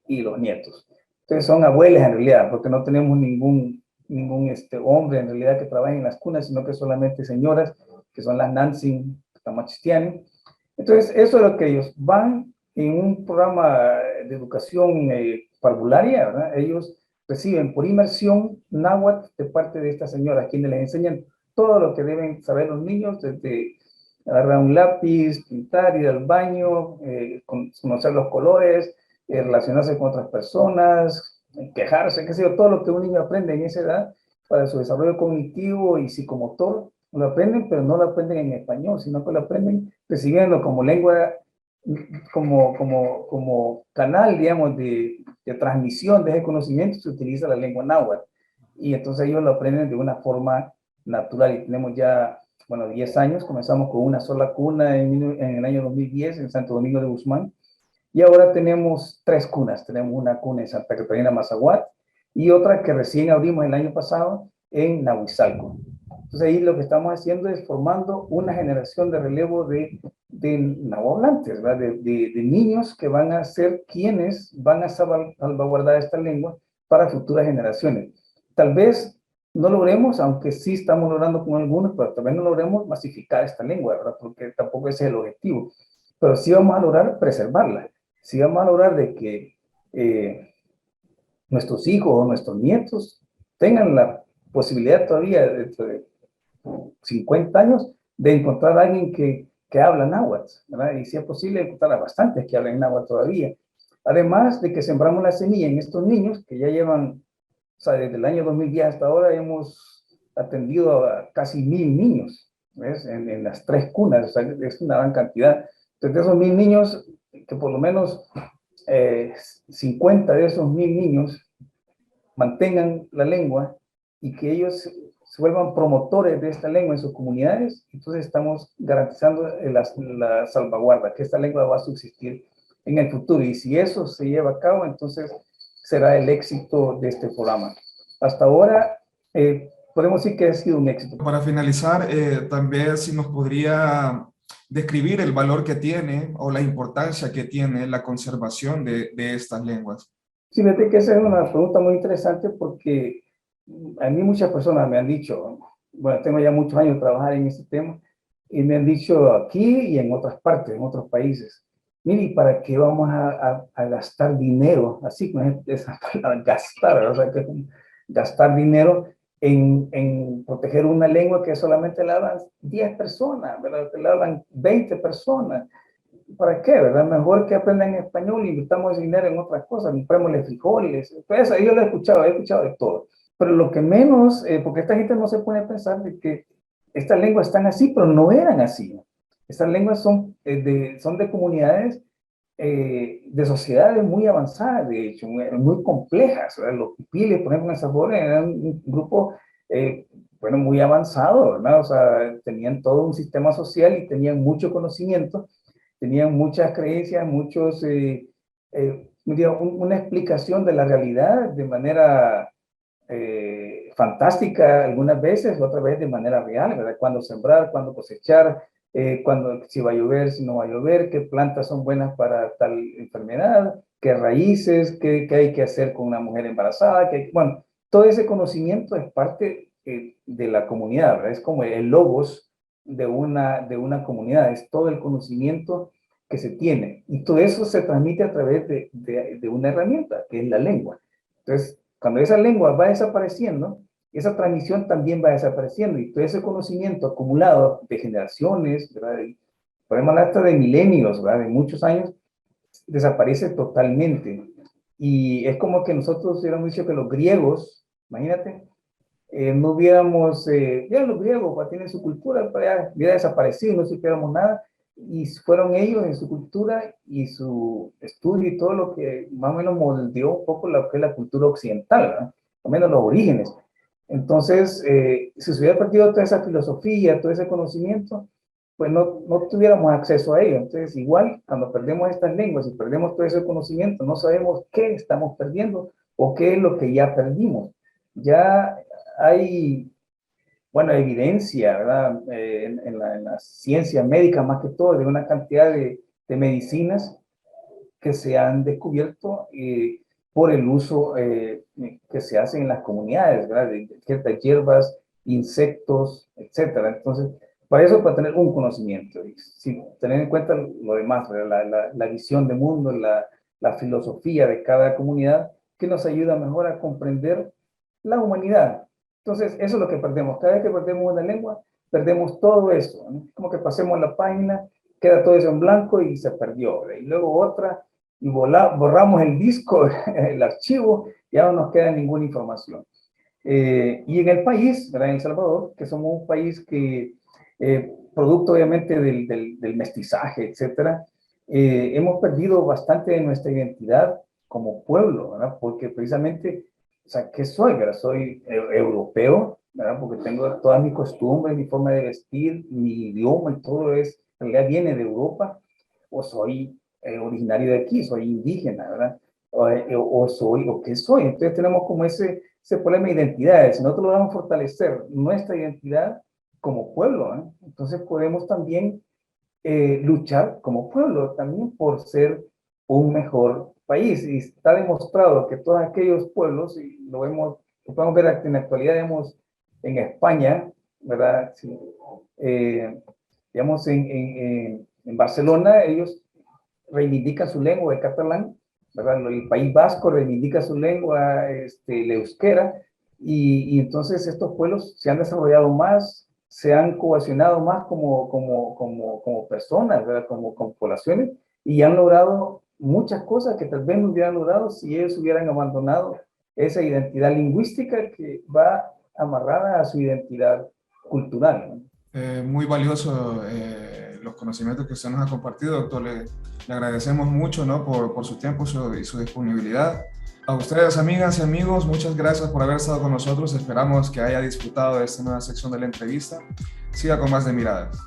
y los nietos. Entonces son abuelas en realidad, porque no tenemos ningún hombre en realidad que trabaje en las cunas, sino que solamente señoras, que son las Nancy Tamachistiani. Entonces eso es lo que ellos van en un programa de educación parvularia, ¿verdad? Ellos reciben por inmersión náhuatl de parte de estas señoras, quienes les enseñan todo lo que deben saber los niños, desde agarrar un lápiz, pintar, ir al baño, conocer los colores, relacionarse con otras personas, quejarse, qué sé yo, todo lo que un niño aprende en esa edad para su desarrollo cognitivo y psicomotor, lo aprenden, pero no lo aprenden en español, sino que lo aprenden recibiendo como lengua, como canal, digamos, de transmisión de ese conocimiento, se utiliza la lengua náhuatl. Y entonces ellos lo aprenden de una forma natural, y tenemos ya, 10 años, comenzamos con una sola cuna en el año 2010 en Santo Domingo de Guzmán, y ahora tenemos 3 cunas. Tenemos una cuna en Santa Catarina, Mazahuat, y otra que recién abrimos el año pasado en Nahuizalco. Entonces ahí lo que estamos haciendo es formando una generación de relevo de nahuablantes, de niños que van a ser quienes van a salvaguardar esta lengua para futuras generaciones. Tal vez no logremos, aunque sí estamos logrando con algunos, pero tal vez no logremos masificar esta lengua, ¿verdad? Porque tampoco ese es el objetivo. Pero sí vamos a lograr preservarla. Sí vamos a lograr de que nuestros hijos o nuestros nietos tengan la posibilidad todavía, dentro de 50 años, de encontrar a alguien que habla náhuatl, ¿verdad? Y si es posible, encontrar a bastantes que hablen náhuatl todavía. Además de que sembramos la semilla en estos niños, que ya llevan, o sea, desde el año 2010 hasta ahora hemos atendido a casi 1000 niños, ¿ves? En las 3 cunas, o sea, es una gran cantidad. Entonces, de esos 1000 niños, que por lo menos 50 de esos 1000 niños mantengan la lengua y que ellos se vuelvan promotores de esta lengua en sus comunidades, entonces estamos garantizando la salvaguarda, que esta lengua va a subsistir en el futuro. Y si eso se lleva a cabo, entonces será el éxito de este programa. Hasta ahora, podemos decir que ha sido un éxito. Para finalizar, también si nos podría describir el valor que tiene o la importancia que tiene la conservación de estas lenguas. Sí, fíjate que esa es una pregunta muy interesante, porque a mí muchas personas me han dicho, tengo ya muchos años de trabajar en este tema, y me han dicho aquí y en otras partes, en otros países, mire, ¿y para qué vamos a gastar dinero? Así con esa palabra, gastar, o sea, que gastar dinero en proteger una lengua que solamente la hablan 10 personas, ¿verdad? Que la hablan 20 personas. ¿Para qué, verdad? Mejor que aprendan español y invirtamos dinero en otras cosas, comprémosle frijoles. Pues yo lo he escuchado de todo. Pero lo que menos, porque esta gente no se pone a pensar de que estas lenguas están así, pero no eran así. Estas lenguas son de comunidades, de sociedades muy avanzadas, de hecho, muy complejas, ¿verdad? Los pipiles, por ejemplo, en El Salvador eran un grupo, bueno, muy avanzado, ¿verdad? O sea, tenían todo un sistema social y tenían mucho conocimiento, tenían muchas creencias, una explicación de la realidad de manera fantástica algunas veces, otras veces de manera real, ¿verdad? Cuándo sembrar, cuándo cosechar, si va a llover, si no va a llover, qué plantas son buenas para tal enfermedad, qué raíces, qué hay que hacer con una mujer embarazada, bueno, todo ese conocimiento es parte de la comunidad, ¿verdad? Es como el logos de una comunidad, es todo el conocimiento que se tiene, y todo eso se transmite a través de una herramienta, que es la lengua. Entonces, cuando esa lengua va desapareciendo, esa transmisión también va desapareciendo, y todo ese conocimiento acumulado de generaciones, ¿verdad? Podemos hablar hasta de milenios, ¿verdad? De muchos años, desaparece totalmente. Y es como que nosotros hubiéramos dicho que los griegos, imagínate, no hubiéramos, ya los griegos pues, tienen su cultura, pues, ya hubiera desaparecido, no supiéramos nada, y fueron ellos en su cultura y su estudio y todo lo que más o menos moldeó un poco lo que es la cultura occidental, ¿verdad? Al menos los orígenes. Entonces, si se hubiera perdido toda esa filosofía, todo ese conocimiento, pues no tuviéramos acceso a ello. Entonces, igual, cuando perdemos estas lenguas y perdemos todo ese conocimiento, no sabemos qué estamos perdiendo o qué es lo que ya perdimos. Ya hay, bueno, evidencia, ¿verdad? En la ciencia médica, más que todo, de una cantidad de medicinas que se han descubierto por el uso que se hace en las comunidades, ¿verdad? De ciertas hierbas, insectos, etcétera. Entonces, para eso, para tener un conocimiento, y sin tener en cuenta lo demás, la visión de mundo, la filosofía de cada comunidad, que nos ayuda mejor a comprender la humanidad. Entonces, eso es lo que perdemos. Cada vez que perdemos una lengua, perdemos todo eso, ¿no? Como que pasemos la página, queda todo eso en blanco y se perdió, ¿verdad? Y luego otra, y borramos el disco, el archivo, ya no nos queda ninguna información. Y en el país, ¿verdad? En El Salvador, que somos un país que, producto obviamente del mestizaje, etcétera, hemos perdido bastante de nuestra identidad como pueblo, ¿verdad? Porque precisamente, o sea, ¿qué soy? ¿Verdad? Soy europeo, ¿verdad? Porque tengo todas mis costumbres, mi forma de vestir, mi idioma y todo en realidad viene de Europa, o soy originario de aquí, soy indígena, ¿verdad? O qué soy. Entonces tenemos como ese problema de identidades. Si nosotros logramos fortalecer nuestra identidad como pueblo, ¿eh? Entonces podemos también luchar como pueblo también por ser un mejor país. Y está demostrado que todos aquellos pueblos, y lo podemos ver en la actualidad, digamos, en España, ¿verdad? Sí, digamos, en Barcelona, ellos reivindican su lengua, el catalán, ¿verdad? El País Vasco reivindica su lengua, el euskera, y entonces estos pueblos se han desarrollado más, se han cohesionado más como personas, ¿verdad? Como poblaciones, y han logrado muchas cosas que tal vez no hubieran logrado si ellos hubieran abandonado esa identidad lingüística que va amarrada a su identidad cultural, ¿no? Muy valioso los conocimientos que usted nos ha compartido, doctor. Le agradecemos mucho, ¿no? por su tiempo y su disponibilidad. A ustedes, amigas y amigos, muchas gracias por haber estado con nosotros. Esperamos que haya disfrutado de esta nueva sección de la entrevista. Siga con más de Miradas.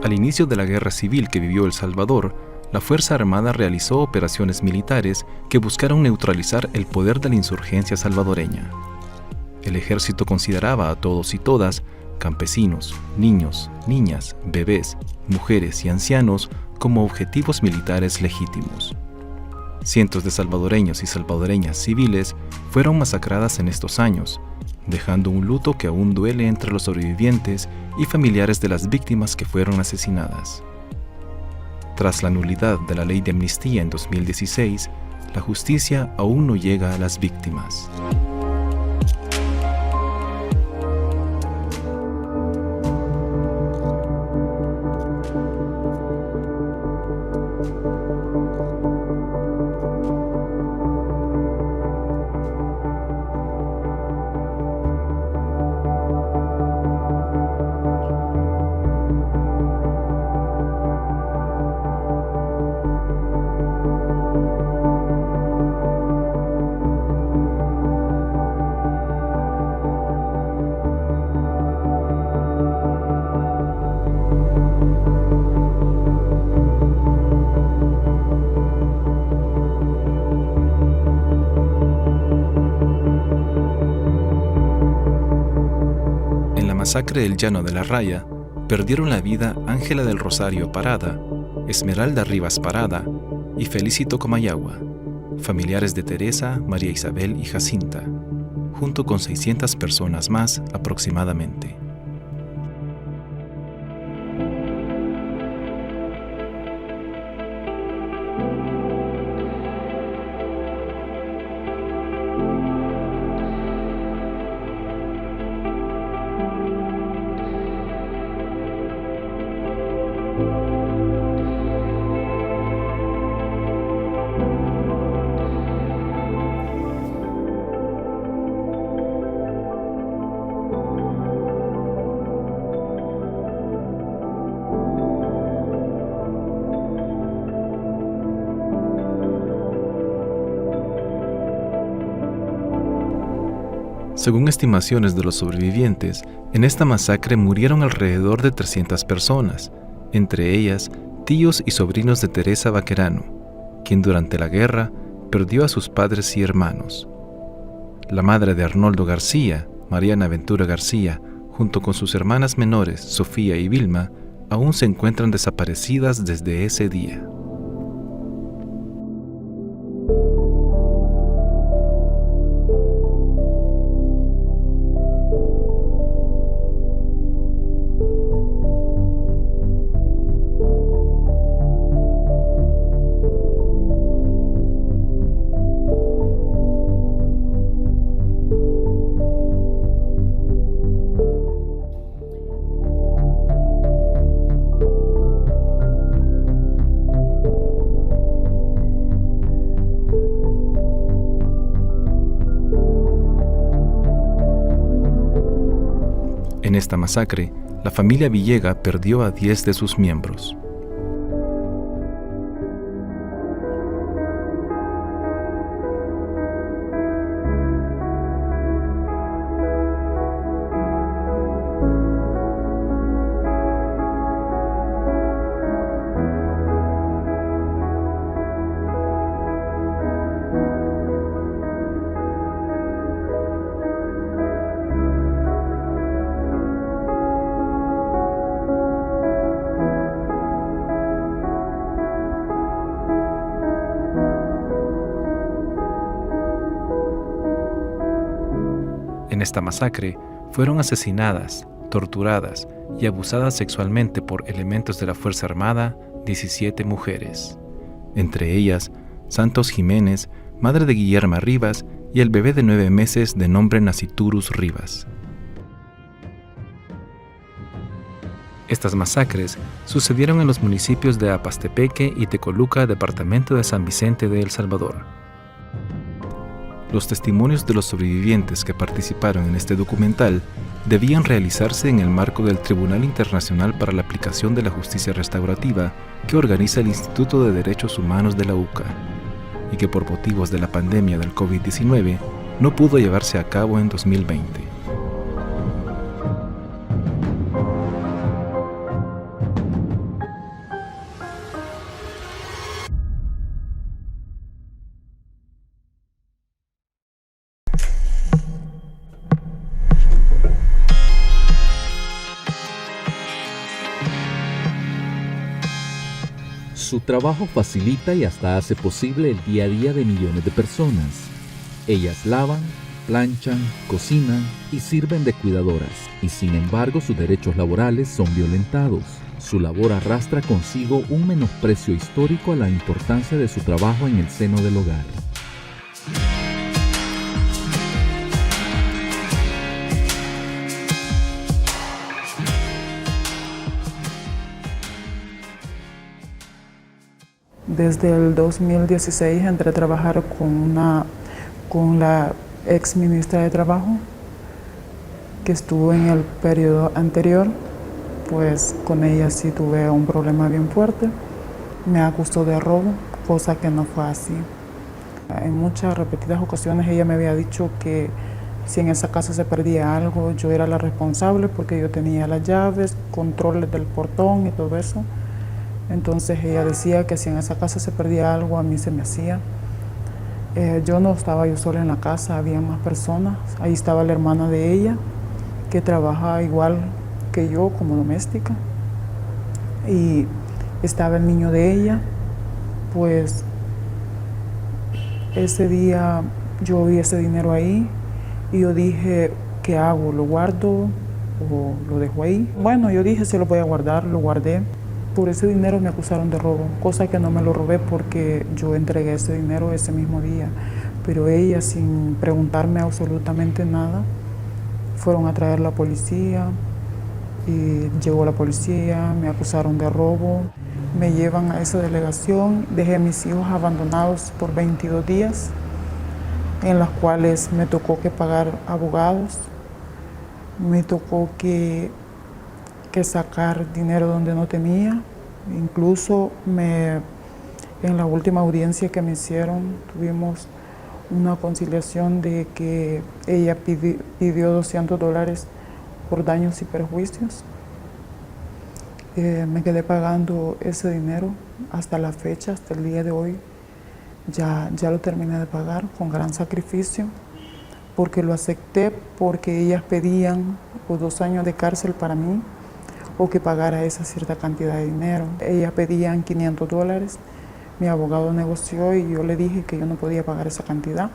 Al inicio de la guerra civil que vivió El Salvador, la Fuerza Armada realizó operaciones militares que buscaron neutralizar el poder de la insurgencia salvadoreña. El ejército consideraba a todos y todas, campesinos, niños, niñas, bebés, mujeres y ancianos, como objetivos militares legítimos. Cientos de salvadoreños y salvadoreñas civiles fueron masacradas en estos años, dejando un luto que aún duele entre los sobrevivientes y familiares de las víctimas que fueron asesinadas. Tras la nulidad de la ley de amnistía en 2016, la justicia aún no llega a las víctimas. Masacre del Llano de la Raya, perdieron la vida Ángela del Rosario Parada, Esmeralda Rivas Parada y Felicito Comayagua, familiares de Teresa, María Isabel y Jacinta, junto con 600 personas más aproximadamente. Según estimaciones de los sobrevivientes, en esta masacre murieron alrededor de 300 personas, entre ellas tíos y sobrinos de Teresa Baquerano, quien durante la guerra perdió a sus padres y hermanos. La madre de Arnoldo García, Mariana Ventura García, junto con sus hermanas menores, Sofía y Vilma, aún se encuentran desaparecidas desde ese día. En esta masacre, la familia Villega perdió a 10 de sus miembros. En esta masacre fueron asesinadas, torturadas y abusadas sexualmente por elementos de la Fuerza Armada 17 mujeres, entre ellas Santos Jiménez, madre de Guillerma Rivas, y el bebé de 9 meses de nombre Naciturus Rivas. Estas masacres sucedieron en los municipios de Apastepeque y Tecoluca, departamento de San Vicente de El Salvador. Los testimonios de los sobrevivientes que participaron en este documental debían realizarse en el marco del Tribunal Internacional para la Aplicación de la Justicia Restaurativa que organiza el Instituto de Derechos Humanos de la UCA, y que por motivos de la pandemia del COVID-19 no pudo llevarse a cabo en 2020. Su trabajo facilita y hasta hace posible el día a día de millones de personas. Ellas lavan, planchan, cocinan y sirven de cuidadoras, y sin embargo sus derechos laborales son violentados. Su labor arrastra consigo un menosprecio histórico a la importancia de su trabajo en el seno del hogar. Desde el 2016 entré a trabajar con la ex ministra de Trabajo, que estuvo en el periodo anterior. Pues con ella sí tuve un problema bien fuerte. Me acusó de robo, cosa que no fue así. En muchas repetidas ocasiones ella me había dicho que si en esa casa se perdía algo, yo era la responsable porque yo tenía las llaves, controles del portón y todo eso. Entonces ella decía que si en esa casa se perdía algo, a mí se me hacía. Yo no estaba yo sola en la casa, había más personas. Ahí estaba la hermana de ella, que trabaja igual que yo como doméstica. Y estaba el niño de ella. Pues ese día yo vi ese dinero ahí y yo dije, ¿qué hago? ¿Lo guardo o lo dejo ahí? Bueno, yo dije, si lo voy a guardar, lo guardé. Por ese dinero me acusaron de robo, cosa que no me lo robé porque yo entregué ese dinero ese mismo día. Pero ella, sin preguntarme absolutamente nada, fueron a traer la policía y llegó la policía, me acusaron de robo, me llevan a esa delegación, dejé a mis hijos abandonados por 22 días, en las cuales me tocó que pagar abogados, me tocó que sacar dinero donde no tenía. Incluso en la última audiencia que me hicieron tuvimos una conciliación de que ella pidió $200 por daños y perjuicios. Me quedé pagando ese dinero hasta la fecha, hasta el día de hoy. Ya lo terminé de pagar con gran sacrificio porque lo acepté, porque ellas pedían 2 años de cárcel para mí o que pagara esa cierta cantidad de dinero. Ellas pedían $500, mi abogado negoció y yo le dije que yo no podía pagar esa cantidad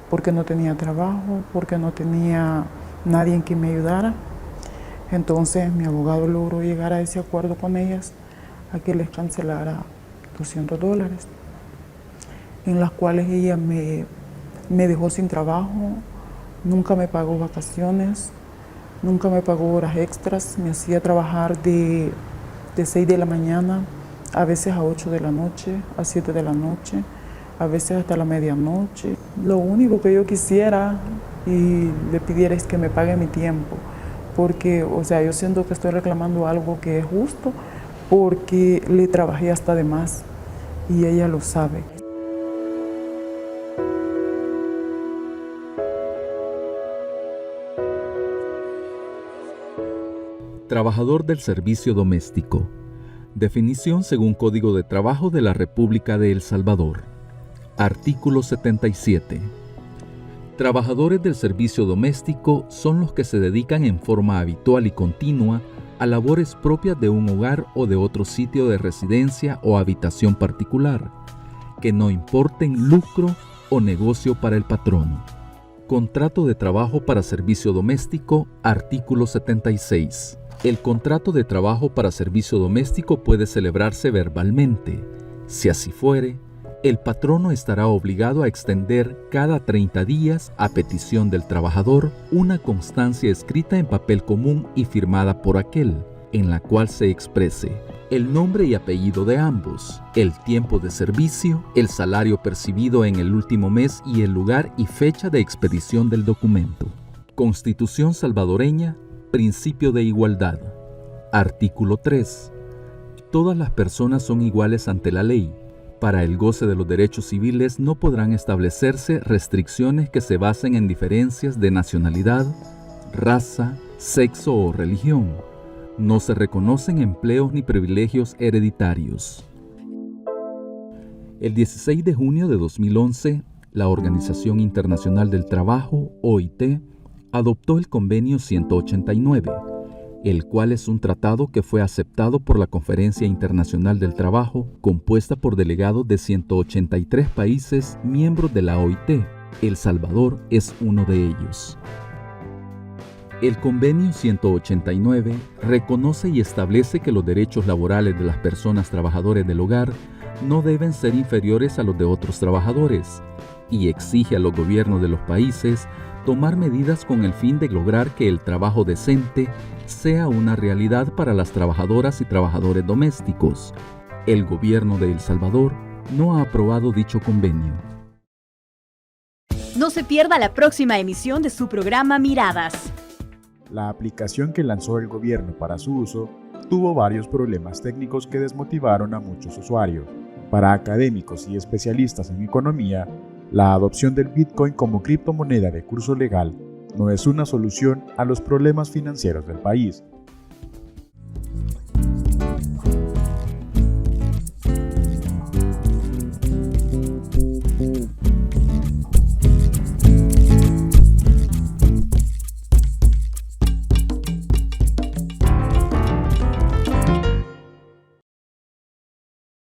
porque no tenía trabajo, porque no tenía nadie en quien me ayudara. Entonces mi abogado logró llegar a ese acuerdo con ellas a que les cancelara $200, en las cuales ella me dejó sin trabajo, nunca me pagó vacaciones, nunca me pagó horas extras, me hacía trabajar de 6 de la mañana, a veces a 8 de la noche, a 7 de la noche, a veces hasta la medianoche. Lo único que yo quisiera y le pidiera es que me pague mi tiempo, porque, o sea, yo siento que estoy reclamando algo que es justo, porque le trabajé hasta de más y ella lo sabe. Trabajador del servicio doméstico. Definición según Código de Trabajo de la República de El Salvador. Artículo 77. Trabajadores del servicio doméstico son los que se dedican en forma habitual y continua a labores propias de un hogar o de otro sitio de residencia o habitación particular, que no importen lucro o negocio para el patrono. Contrato de trabajo para servicio doméstico, artículo 76. El contrato de trabajo para servicio doméstico puede celebrarse verbalmente. Si así fuere, el patrono estará obligado a extender cada 30 días, a petición del trabajador, una constancia escrita en papel común y firmada por aquel, en la cual se exprese el nombre y apellido de ambos, el tiempo de servicio, el salario percibido en el último mes y el lugar y fecha de expedición del documento. Constitución salvadoreña, principio de igualdad. Artículo 3. Todas las personas son iguales ante la ley. Para el goce de los derechos civiles no podrán establecerse restricciones que se basen en diferencias de nacionalidad, raza, sexo o religión. No se reconocen empleos ni privilegios hereditarios. El 16 de junio de 2011, la Organización Internacional del Trabajo, OIT, adoptó el Convenio 189, el cual es un tratado que fue aceptado por la Conferencia Internacional del Trabajo, compuesta por delegados de 183 países miembros de la OIT. El Salvador es uno de ellos. El Convenio 189 reconoce y establece que los derechos laborales de las personas trabajadoras del hogar no deben ser inferiores a los de otros trabajadores, y exige a los gobiernos de los países tomar medidas con el fin de lograr que el trabajo decente sea una realidad para las trabajadoras y trabajadores domésticos. El gobierno de El Salvador no ha aprobado dicho convenio. No se pierda la próxima emisión de su programa Miradas. La aplicación que lanzó el gobierno para su uso tuvo varios problemas técnicos que desmotivaron a muchos usuarios. Para académicos y especialistas en economía, la adopción del Bitcoin como criptomoneda de curso legal no es una solución a los problemas financieros del país,